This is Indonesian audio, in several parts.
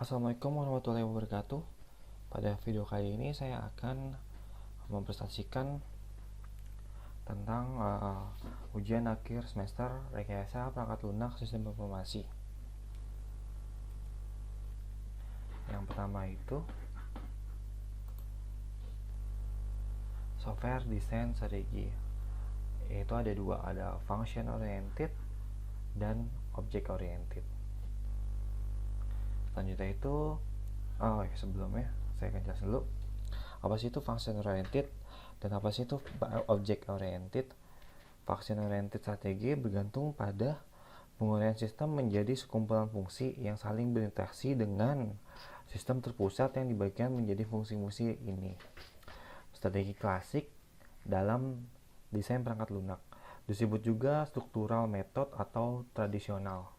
Assalamualaikum warahmatullahi wabarakatuh. Pada video kali ini saya akan mempresentasikan tentang ujian akhir semester rekayasa perangkat lunak sistem informasi. Yang pertama itu software design strategi. Itu ada dua, ada function oriented dan object oriented. Selanjutnya itu sebelumnya saya akan jelaskan dulu apa sih itu function oriented dan apa sih itu object oriented. Function oriented strategi bergantung pada penguraian sistem menjadi sekumpulan fungsi yang saling berinteraksi dengan sistem terpusat yang dibagikan menjadi fungsi-fungsi ini. Strategi klasik dalam desain perangkat lunak disebut juga struktural method atau tradisional.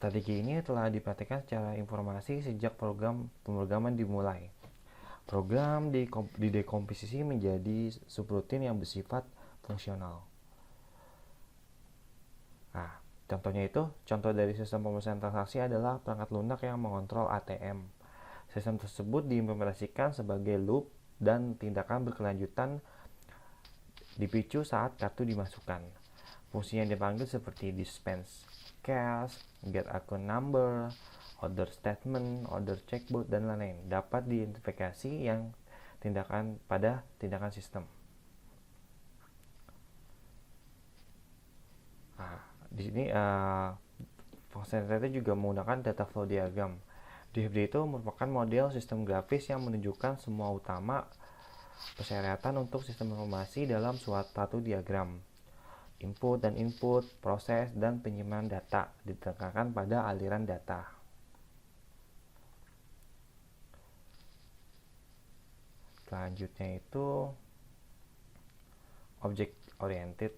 Strategi ini telah dipraktikkan secara informasi sejak program pemrograman dimulai. Program didekomposisi menjadi subrutin yang bersifat fungsional. Nah, contoh dari sistem pemrosesan transaksi adalah perangkat lunak yang mengontrol ATM. Sistem tersebut diimplementasikan sebagai loop dan tindakan berkelanjutan dipicu saat kartu dimasukkan. Fungsi yang dipanggil seperti dispense cash, get account number, order statement, order checkbook, dan lain-lain dapat diidentifikasi yang tindakan sistem. Nah, di sini function itu juga menggunakan data flow diagram. DFD itu merupakan model sistem grafis yang menunjukkan semua utama persyaratan untuk sistem informasi dalam suatu diagram. Input dan input, proses, dan penyimpanan data ditekankan pada aliran data. Selanjutnya itu object oriented.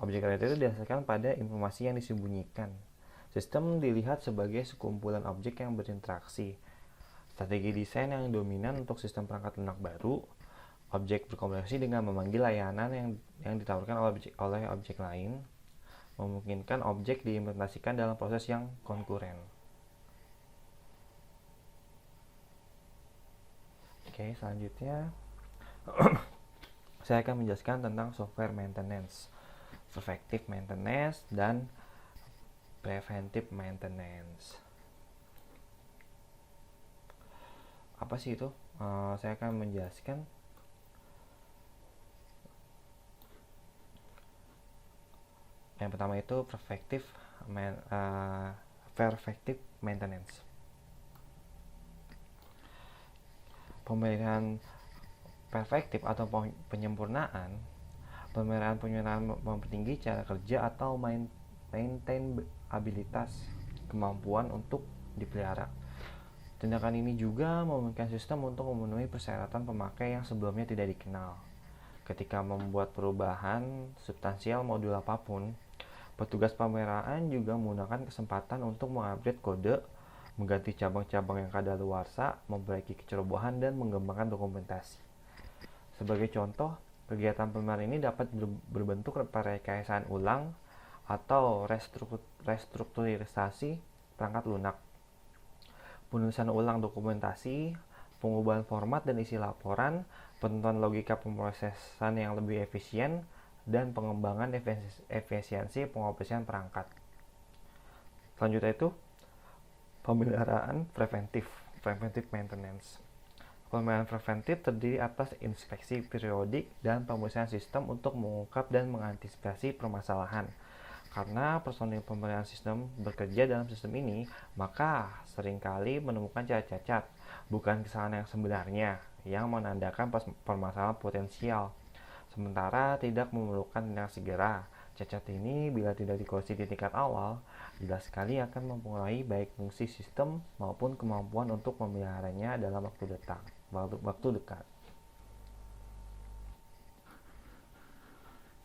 Object oriented itu didasarkan pada informasi yang disembunyikan. Sistem dilihat sebagai sekumpulan objek yang berinteraksi. Strategi desain yang dominan untuk sistem perangkat lunak baru, objek berkomunikasi dengan memanggil layanan yang ditawarkan oleh objek lain, memungkinkan objek diimplementasikan dalam proses yang konkuren. Oke, selanjutnya saya akan menjelaskan tentang software maintenance, preventive maintenance, dan preventive maintenance. Apa sih itu? Saya akan menjelaskan. Yang pertama itu preventive maintenance. Pemeliharaan preventif atau penyempurnaan. Pemeliharaan mempertinggi cara kerja atau maintainabilitas kemampuan untuk dipelihara. Tindakan ini juga memungkinkan sistem untuk memenuhi persyaratan pemakai yang sebelumnya tidak dikenal. Ketika membuat perubahan substansial modul apapun, petugas pemeliharaan juga menggunakan kesempatan untuk mengupdate kode, mengganti cabang-cabang yang kadaluarsa, memperbaiki kecerobohan, dan mengembangkan dokumentasi. Sebagai contoh, kegiatan pemeliharaan ini dapat berbentuk perekayasaan ulang atau restrukturisasi perangkat lunak, penulisan ulang dokumentasi, pengubahan format dan isi laporan, penentuan logika pemrosesan yang lebih efisien, dan pengembangan efisiensi pengoperasian perangkat. Selanjutnya itu pemeliharaan preventive maintenance. Pemeliharaan preventif terdiri atas inspeksi periodik dan pemeriksaan sistem untuk mengungkap dan mengantisipasi permasalahan. Karena personil pemeliharaan sistem bekerja dalam sistem ini, maka seringkali menemukan cacat-cacat, bukan kesalahan yang sebenarnya, yang menandakan permasalahan potensial. Sementara tidak memerlukan tindakan segera. Cacat ini bila tidak dikoreksi di tingkat awal, jelas sekali akan mempengaruhi baik fungsi sistem maupun kemampuan untuk memeliharanya dalam waktu dekat.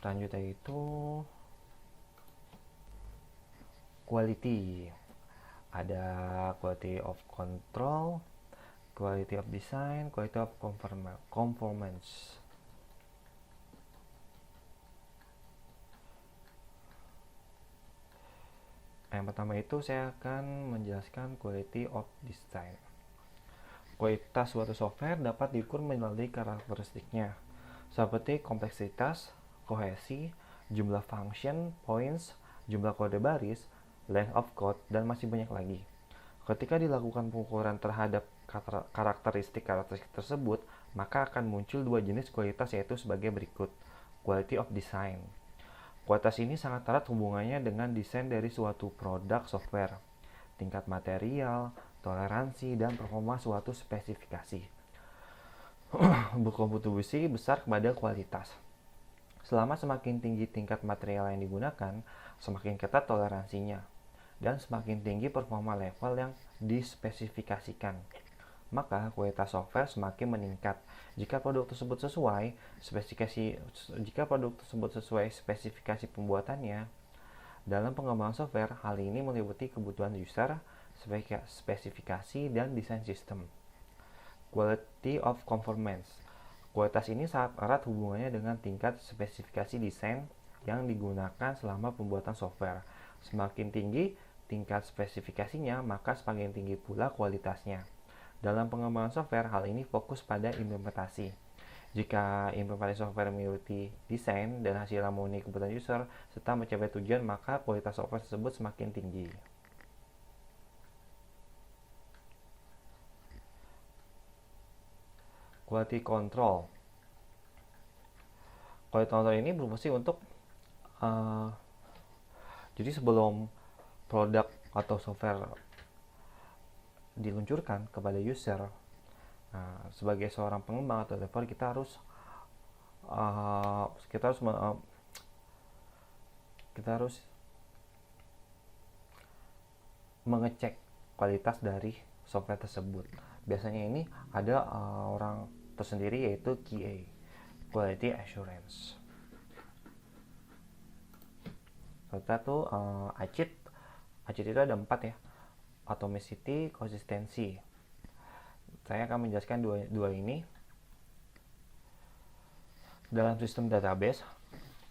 Selanjutnya itu quality. Ada quality of control, quality of design, quality of conformance. Yang pertama itu saya akan menjelaskan quality of design. Kualitas suatu software dapat diukur melalui karakteristiknya, seperti kompleksitas, kohesi, jumlah function, points, jumlah kode baris, length of code, dan masih banyak lagi. Ketika dilakukan pengukuran terhadap karakteristik tersebut, maka akan muncul dua jenis kualitas, yaitu sebagai berikut. Quality of design. Kualitas ini sangat erat hubungannya dengan desain dari suatu produk software, tingkat material, toleransi, dan performa suatu spesifikasi. Berkontribusi besar kepada kualitas. Selama semakin tinggi tingkat material yang digunakan, semakin ketat toleransinya, dan semakin tinggi performa level yang dispesifikasikan, maka kualitas software semakin meningkat. Jika produk tersebut sesuai spesifikasi pembuatannya. Dalam pengembangan software, hal ini meliputi kebutuhan user, spesifikasi, dan desain sistem. Quality of conformance. Kualitas ini sangat erat hubungannya dengan tingkat spesifikasi desain yang digunakan selama pembuatan software. Semakin tinggi tingkat spesifikasinya, maka semakin tinggi pula kualitasnya. Dalam pengembangan software, hal ini fokus pada implementasi. Jika implementasi software mengikuti desain dan hasilnya memenuhi kebutuhan user serta mencapai tujuan, maka kualitas software tersebut semakin tinggi. Quality control. Quality control ini berfungsi untuk jadi sebelum produk atau software diluncurkan kepada user, sebagai seorang pengembang atau developer, kita harus mengecek kualitas dari software tersebut. Biasanya ini ada orang tersendiri, yaitu QA, Quality Assurance. Serta tuh ACID itu ada 4 ya: atomicity, konsistensi. Saya akan menjelaskan dua ini. Dalam sistem database,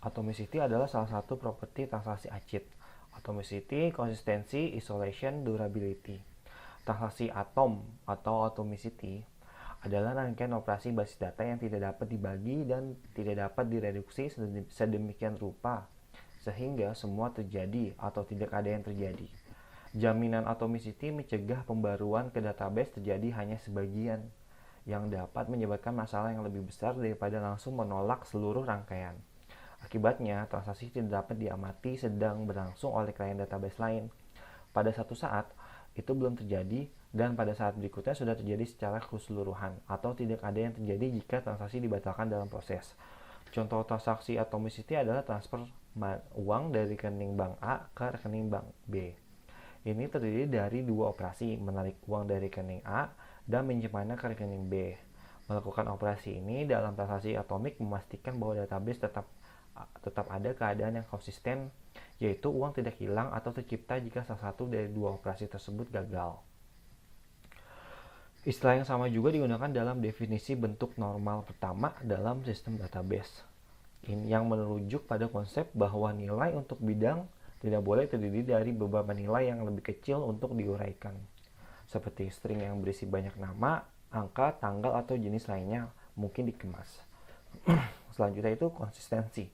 atomicity adalah salah satu properti transaksi ACID. Atomicity, konsistensi, isolation, durability. Transaksi atom atau atomicity adalah rangkaian operasi basis data yang tidak dapat dibagi dan tidak dapat direduksi sedemikian rupa sehingga semua terjadi atau tidak ada yang terjadi. Jaminan atomicity mencegah pembaruan ke database terjadi hanya sebagian, yang dapat menyebabkan masalah yang lebih besar daripada langsung menolak seluruh rangkaian. Akibatnya, transaksi tidak dapat diamati sedang berlangsung oleh klien database lain. Pada satu saat, itu belum terjadi, dan pada saat berikutnya sudah terjadi secara keseluruhan, atau tidak ada yang terjadi jika transaksi dibatalkan dalam proses. Contoh transaksi atomicity adalah transfer uang dari rekening bank A ke rekening bank B. Ini terdiri dari dua operasi, menarik uang dari rekening A dan menyimpannya ke rekening B. Melakukan operasi ini dalam transaksi atomik memastikan bahwa database tetap ada keadaan yang konsisten, yaitu uang tidak hilang atau tercipta jika salah satu dari dua operasi tersebut gagal. Istilah yang sama juga digunakan dalam definisi bentuk normal pertama dalam sistem database, yang merujuk pada konsep bahwa nilai untuk bidang tidak boleh terdiri dari beberapa nilai yang lebih kecil untuk diuraikan, seperti string yang berisi banyak nama, angka, tanggal, atau jenis lainnya mungkin dikemas. Selanjutnya itu konsistensi.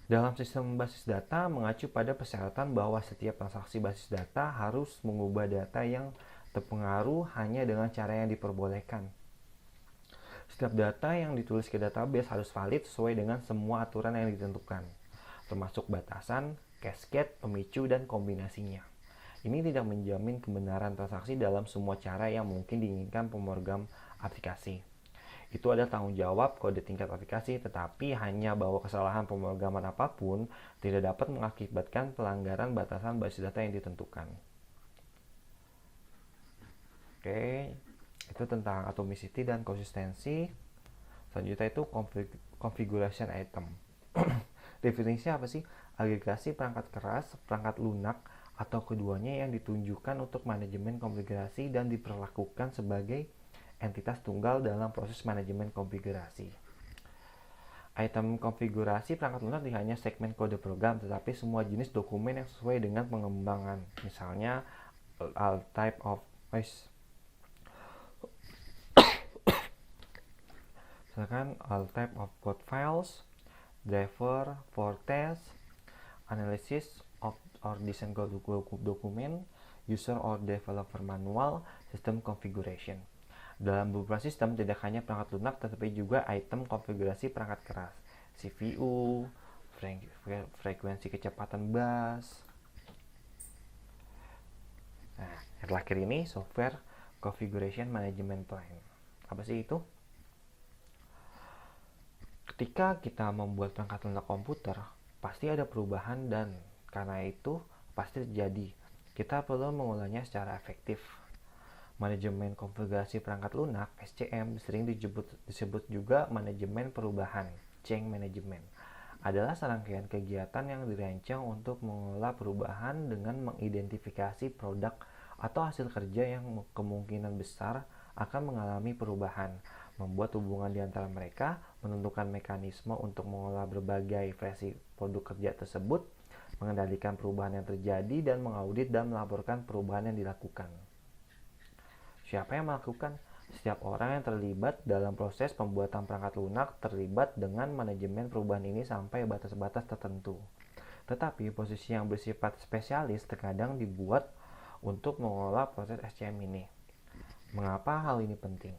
Dalam sistem basis data mengacu pada persyaratan bahwa setiap transaksi basis data harus mengubah data yang terpengaruh hanya dengan cara yang diperbolehkan. Setiap data yang ditulis ke database harus valid sesuai dengan semua aturan yang ditentukan, termasuk batasan, cascade, pemicu, dan kombinasinya. Ini tidak menjamin kebenaran transaksi dalam semua cara yang mungkin diinginkan pemrogram aplikasi. Itu adalah tanggung jawab kode tingkat aplikasi, tetapi hanya bahwa kesalahan pemrograman apapun tidak dapat mengakibatkan pelanggaran batasan basis data yang ditentukan. Oke, itu tentang atomicity dan konsistensi. Selanjutnya itu configuration item. Definisinya apa sih? Agregasi perangkat keras, perangkat lunak, atau keduanya yang ditunjukkan untuk manajemen konfigurasi dan diperlakukan sebagai entitas tunggal dalam proses manajemen konfigurasi. Item konfigurasi perangkat lunak tidak hanya segmen kode program, tetapi semua jenis dokumen yang sesuai dengan pengembangan. Misalnya, all type of code files, driver for test, analysis of or design document, user or developer manual, system configuration. Dalam beberapa sistem tidak hanya perangkat lunak tetapi juga item konfigurasi perangkat keras, CPU, frekuensi kecepatan bus. Nah, yang terakhir ini software configuration management plan. Apa sih itu? Ketika kita membuat perangkat lunak komputer, pasti ada perubahan dan karena itu pasti terjadi. Kita perlu mengolahnya secara efektif. Manajemen konfigurasi perangkat lunak (SCM) sering disebut juga manajemen perubahan (change management). Adalah serangkaian kegiatan yang dirancang untuk mengelola perubahan dengan mengidentifikasi produk atau hasil kerja yang kemungkinan besar akan mengalami perubahan, membuat hubungan di antara mereka, menentukan mekanisme untuk mengolah berbagai versi produk kerja tersebut, mengendalikan perubahan yang terjadi, dan mengaudit dan melaporkan perubahan yang dilakukan. Siapa yang melakukan? Setiap orang yang terlibat dalam proses pembuatan perangkat lunak terlibat dengan manajemen perubahan ini sampai batas-batas tertentu. Tetapi posisi yang bersifat spesialis terkadang dibuat untuk mengolah proses SCM ini. Mengapa hal ini penting?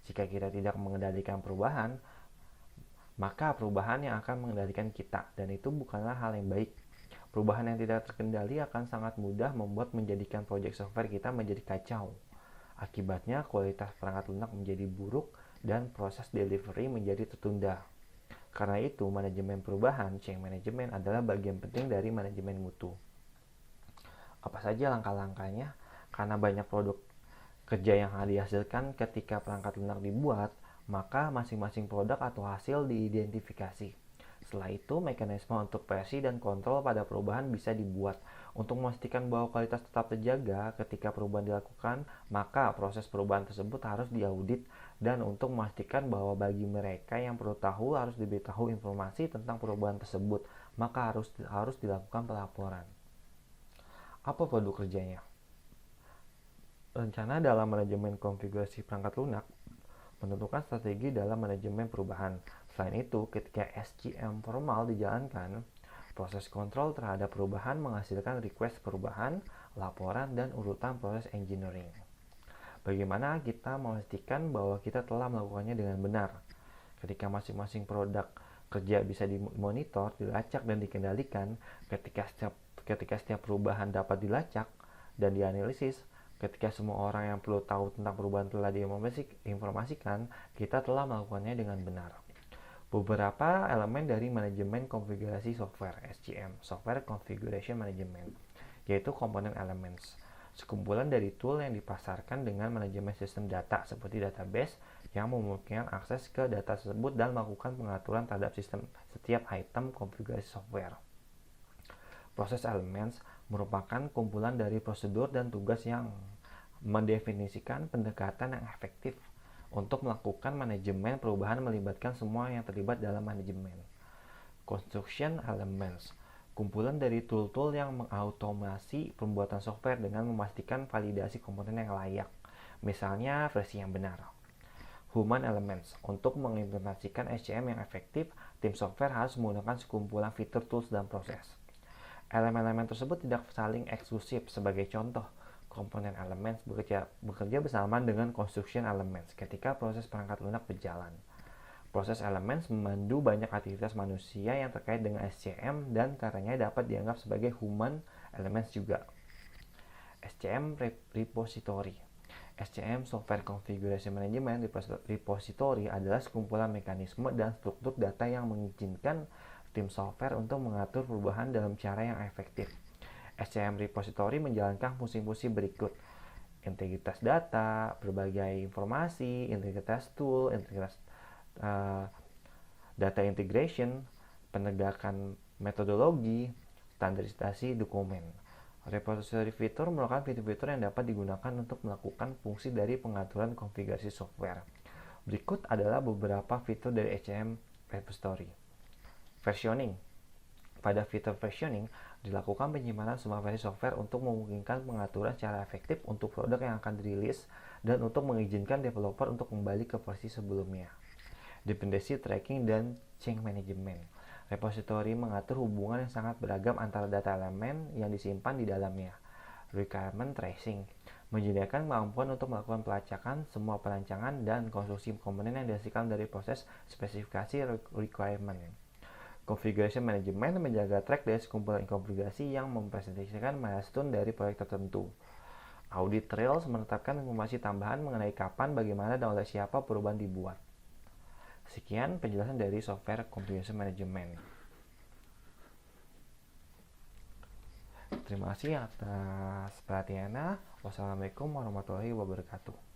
Jika kita tidak mengendalikan perubahan, maka perubahan yang akan mengendalikan kita, dan itu bukanlah hal yang baik. Perubahan yang tidak terkendali akan sangat mudah membuat menjadikan proyek software kita menjadi kacau. Akibatnya, kualitas perangkat lunak menjadi buruk dan proses delivery menjadi tertunda. Karena itu, manajemen perubahan, change management, adalah bagian penting dari manajemen mutu. Apa saja langkah-langkahnya? Karena banyak produk kerja yang dihasilkan ketika perangkat lunak dibuat, maka masing-masing produk atau hasil diidentifikasi. Setelah itu, mekanisme untuk versi dan kontrol pada perubahan bisa dibuat. Untuk memastikan bahwa kualitas tetap terjaga ketika perubahan dilakukan, maka proses perubahan tersebut harus diaudit, dan untuk memastikan bahwa bagi mereka yang perlu tahu harus diberitahu informasi tentang perubahan tersebut, maka harus dilakukan pelaporan. Apa produk kerjanya? Rencana dalam manajemen konfigurasi perangkat lunak menentukan strategi dalam manajemen perubahan. Selain itu, ketika SCM formal dijalankan, proses kontrol terhadap perubahan menghasilkan request perubahan, laporan, dan urutan proses engineering. Bagaimana kita memastikan bahwa kita telah melakukannya dengan benar? Ketika masing-masing produk kerja bisa dimonitor, dilacak, dan dikendalikan, ketika setiap perubahan dapat dilacak dan dianalisis, ketika semua orang yang perlu tahu tentang perubahan telah diinformasikan, kita telah melakukannya dengan benar. Beberapa elemen dari manajemen konfigurasi software (SCM), Software Configuration Management, yaitu komponen elements, sekumpulan dari tool yang dipasarkan dengan manajemen sistem data seperti database yang memungkinkan akses ke data tersebut dan melakukan pengaturan terhadap setiap item konfigurasi software. Proses elements merupakan kumpulan dari prosedur dan tugas yang mendefinisikan pendekatan yang efektif untuk melakukan manajemen perubahan melibatkan semua yang terlibat dalam manajemen. Construction elements, kumpulan dari tool-tool yang mengautomasi pembuatan software dengan memastikan validasi komponen yang layak, misalnya versi yang benar. Human elements, untuk mengimplementasikan SCM yang efektif, tim software harus menggunakan sekumpulan fitur, tools, dan proses. Elemen-elemen tersebut tidak saling eksklusif. Sebagai contoh, komponen elements bekerja bersama dengan construction elements ketika proses perangkat lunak berjalan. Proses elements memandu banyak aktivitas manusia yang terkait dengan SCM dan karenanya dapat dianggap sebagai human elements juga. SCM Repository. SCM Software Configuration Management Repository adalah sekumpulan mekanisme dan struktur data yang mengizinkan tim software untuk mengatur perubahan dalam cara yang efektif. SCM Repository menjalankan fungsi-fungsi berikut: integritas data, berbagai informasi, integritas tool, integritas data integration, penegakan metodologi, standarisasi dokumen. Repository fitur merupakan fitur-fitur yang dapat digunakan untuk melakukan fungsi dari pengaturan konfigurasi software. Berikut adalah beberapa fitur dari SCM repository. Versioning. Pada fitur versioning, dilakukan penyimpanan semua versi software untuk memungkinkan pengaturan secara efektif untuk produk yang akan dirilis dan untuk mengizinkan developer untuk kembali ke versi sebelumnya. Dependency tracking dan change management. Repository mengatur hubungan yang sangat beragam antara data elemen yang disimpan di dalamnya. Requirement tracing menyediakan kemampuan untuk melakukan pelacakan semua perancangan dan konstruksi komponen yang dihasilkan dari proses spesifikasi requirement. Configuration management menjaga track dari sekumpulan konfigurasi yang mempresentasikan milestone dari proyek tertentu. Audit trails menetapkan informasi tambahan mengenai kapan, bagaimana, dan oleh siapa perubahan dibuat. Sekian penjelasan dari software configuration management. Terima kasih atas perhatiannya. Wassalamualaikum warahmatullahi wabarakatuh.